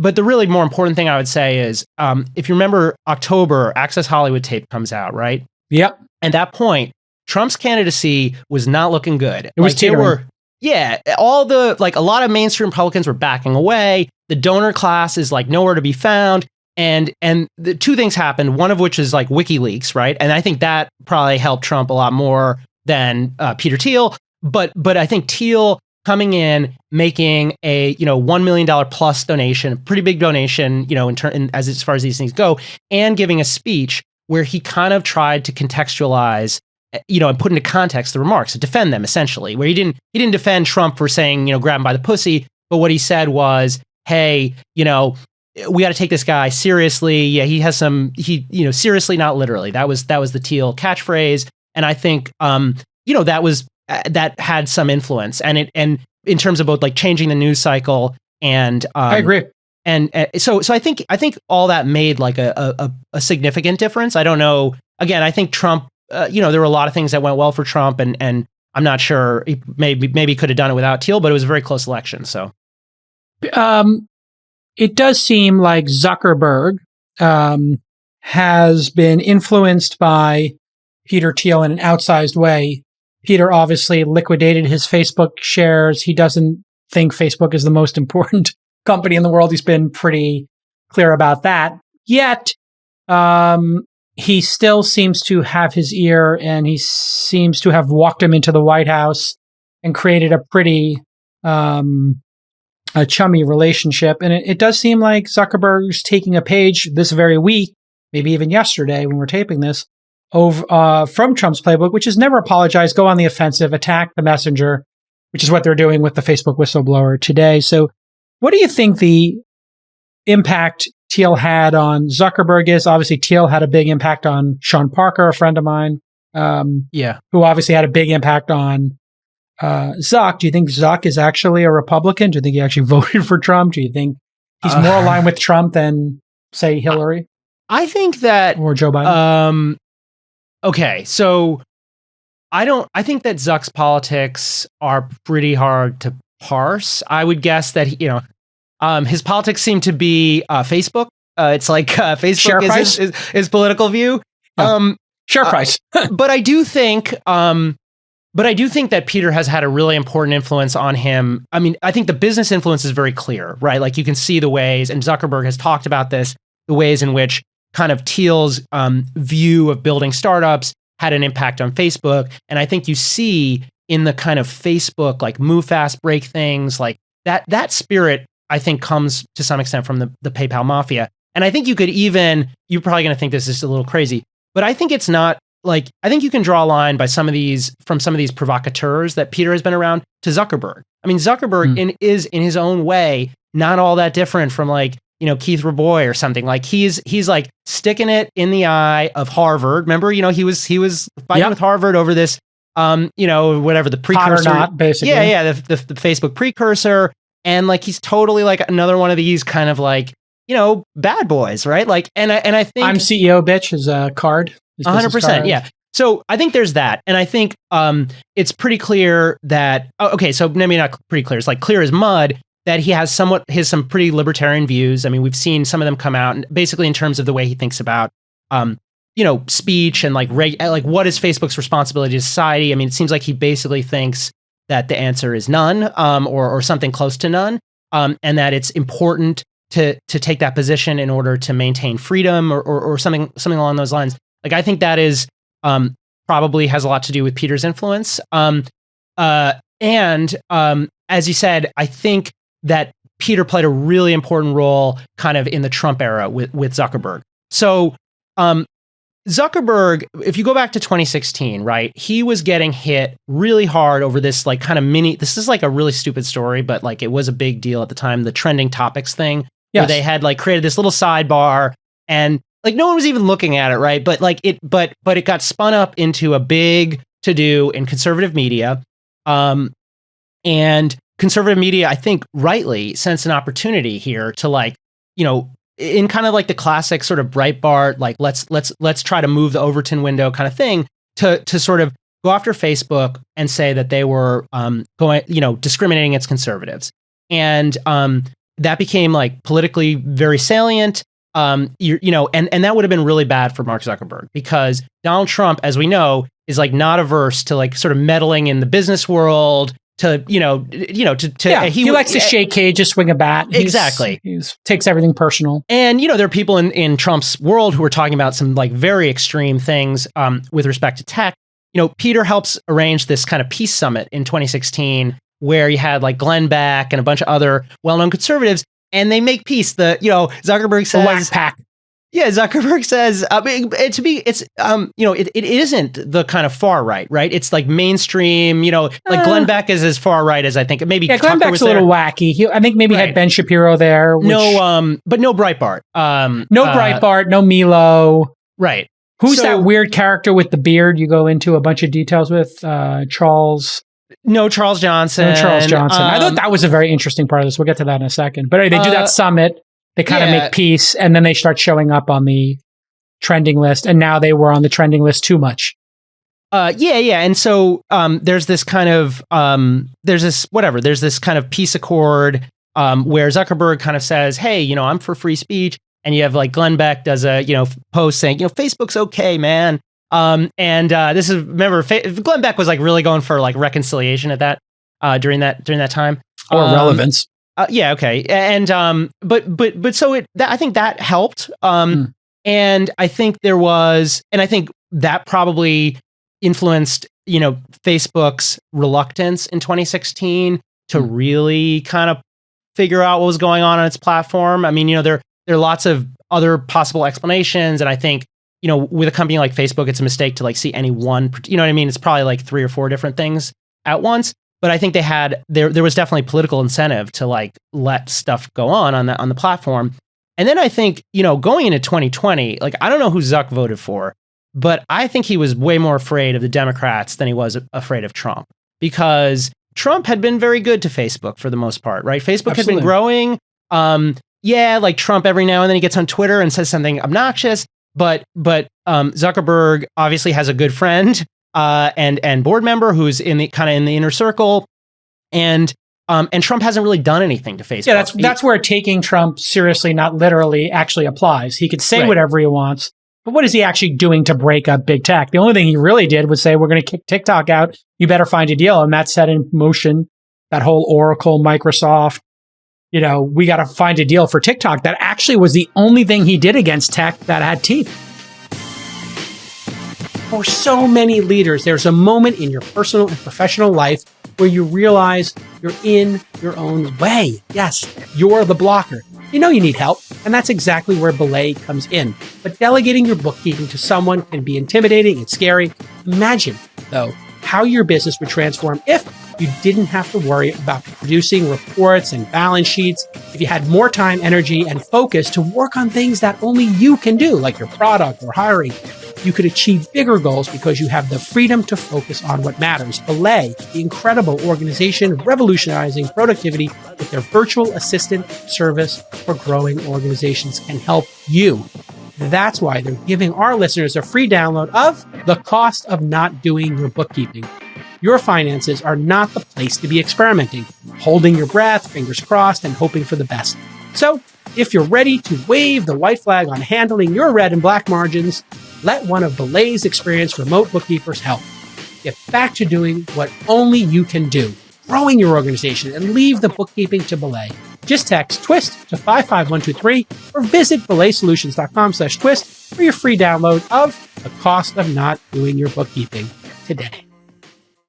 but the really more important thing I would say is, if you remember October, Access Hollywood tape comes out, right? Yep. At that point, Trump's candidacy was not looking good. It was teetering. All the, like, a lot of mainstream Republicans were backing away. The donor class is like nowhere to be found. And the two things happened, one of which is like WikiLeaks, right? And I think that probably helped Trump a lot more than Peter Thiel. But I think Thiel coming in, making a $1 million plus donation, pretty big donation, as far as these things go, and giving a speech where he kind of tried to contextualize, and put into context the remarks, to defend them essentially. Where he didn't defend Trump for saying, grab him by the pussy, but what he said was, hey, we got to take this guy seriously. Yeah, he has seriously, not literally. That was the Thiel catchphrase, and I think that had some influence, and in terms of both like changing the news cycle and I agree. And so I think all that made like a significant difference. I don't know. Again, I think Trump. There were a lot of things that went well for Trump, and I'm not sure he maybe could have done it without Thiel, but it was a very close election. So. It does seem like Zuckerberg has been influenced by Peter Thiel in an outsized way. Peter obviously liquidated his Facebook shares. He doesn't think Facebook is the most important company in the world. He's been pretty clear about that. Yet, he still seems to have his ear, and he seems to have walked him into the White House and created a pretty a chummy relationship. And it does seem like Zuckerberg's taking a page this very week, maybe even yesterday when we're taping this, from Trump's playbook, which is never apologize, go on the offensive, attack the messenger, which is what they're doing with the Facebook whistleblower today. So what do you think the impact Thiel had on Zuckerberg is? Obviously, Thiel had a big impact on Sean Parker, a friend of mine, who obviously had a big impact on Zuck. Do you think Zuck is actually a Republican? Do you think he actually voted for Trump? Do you think he's more aligned with Trump than, say, Hillary? I think that... Or Joe Biden? Okay, so I think that Zuck's politics are pretty hard to parse. I would guess that, his politics seem to be Facebook. It's like Facebook is his political view. Share price. But I do think... But I do think that Peter has had a really important influence on him. I mean, I think the business influence is very clear, right? Like you can see the ways, and Zuckerberg has talked about this, the ways in which kind of Thiel's view of building startups had an impact on Facebook. And I think you see in the kind of Facebook, like move fast, break things, like that spirit, I think comes to some extent from the PayPal mafia. And I think you're probably going to think this is a little crazy, but I think it's not. Like, I think you can draw a line by some of these provocateurs that Peter has been around to Zuckerberg. I mean, Zuckerberg is in his own way not all that different from like, Keith Rabois or something. Like he's like sticking it in the eye of Harvard. Remember, he was fighting with Harvard over this, whatever the precursor, hot or not, basically. Yeah, the Facebook precursor, and like he's totally like another one of these kind of like bad boys, right? Like, and I think I'm CEO, bitch, is a card. 100%. Yeah. So I think there's that. And I think it's pretty clear that, so maybe not pretty clear. It's like clear as mud that he has some pretty libertarian views. I mean, we've seen some of them come out, and basically in terms of the way he thinks about, speech and like what is Facebook's responsibility to society. I mean, it seems like he basically thinks that the answer is none, or something close to none, and that it's important to take that position in order to maintain freedom or something along those lines. Like, I think that is probably has a lot to do with Peter's influence. And as you said, I think that Peter played a really important role kind of in the Trump era with Zuckerberg. So Zuckerberg, if you go back to 2016, right, he was getting hit really hard over this like kind of this is like a really stupid story, but like it was a big deal at the time, the trending topics thing, where they had like created this little sidebar, and like no one was even looking at it, right? But like it got spun up into a big to-do in conservative media. And conservative media, I think rightly, sensed an opportunity here to like, in kind of like the classic sort of Breitbart, like let's try to move the Overton window kind of thing, to sort of go after Facebook and say that they were discriminating against conservatives. And that became like politically very salient. And that would have been really bad for Mark Zuckerberg, because Donald Trump, as we know, is like not averse to like sort of meddling in the business world. He likes to shake cages, swing a bat. Exactly. He takes everything personal. And, there are people in Trump's world who are talking about some like very extreme things with respect to tech. Peter helps arrange this kind of peace summit in 2016, where you had like Glenn Beck and a bunch of other well-known conservatives, and they make peace. Zuckerberg says, Whack pack. Yeah, Zuckerberg says, it isn't the kind of far right, right? It's like mainstream, like Glenn Beck is as far right as I think. Maybe Glenn Tucker Beck's was a little there. wacky. I think maybe had Ben Shapiro there. But no Breitbart. No Breitbart, no Milo. Right. Who's that weird character with the beard you go into a bunch of details with? Charles. No, Charles Johnson. I thought that was a very interesting part of this. We'll get to that in a second. But anyway, they do that summit. They kind of make peace, and then they start showing up on the trending list. And now they were on the trending list too much. And so there's this kind of there's this kind of peace accord where Zuckerberg kind of says, hey, I'm for free speech. And you have like Glenn Beck does a post saying, Facebook's okay, man. This is, remember, Glenn Beck was like really going for like reconciliation at that during that time, or relevance. Yeah, okay, and I think that helped, and I think I think that probably influenced Facebook's reluctance in 2016 to really kind of figure out what was going on its platform. I mean, there are lots of other possible explanations, and I think with a company like Facebook, it's a mistake to like see any one. You know what I mean? It's probably like 3 or 4 different things at once. But I think there was definitely political incentive to like let stuff go on the platform. And then I think, going into 2020, like I don't know who Zuck voted for, but I think he was way more afraid of the Democrats than he was afraid of Trump, because Trump had been very good to Facebook for the most part, right? Facebook had been growing. Like Trump every now and then he gets on Twitter and says something obnoxious, but Zuckerberg obviously has a good friend and board member who's in the inner circle, and Trump hasn't really done anything to Facebook. Yeah, that's where taking Trump seriously, not literally, actually applies. He could say whatever he wants, but what is he actually doing to break up big tech? The only thing he really did was say, we're going to kick TikTok out. You better find a deal. And that set in motion that whole Oracle, Microsoft, we got to find a deal for TikTok. That actually was the only thing he did against tech that had teeth. For so many leaders, there's a moment in your personal and professional life where you realize you're in your own way. Yes, you're the blocker. You need help, and that's exactly where Belay comes in. But delegating your bookkeeping to someone can be intimidating and scary. Imagine, though, how your business would transform if you didn't have to worry about producing reports and balance sheets, if you had more time, energy, and focus to work on things that only you can do, like your product or hiring. You could achieve bigger goals because you have the freedom to focus on what matters. Belay, the incredible organization revolutionizing productivity with their virtual assistant service for growing organizations, can help you. That's why they're giving our listeners a free download of The Cost of Not Doing Your Bookkeeping. Your finances are not the place to be experimenting, holding your breath, fingers crossed, and hoping for the best. So, if you're ready to wave the white flag on handling your red and black margins, let one of Belay's experienced remote bookkeepers help. Get back to doing what only you can do, growing your organization, and leave the bookkeeping to Belay. Just text TWIST to 55123 or visit belaysolutions.com/twist for your free download of The Cost of Not Doing Your Bookkeeping today.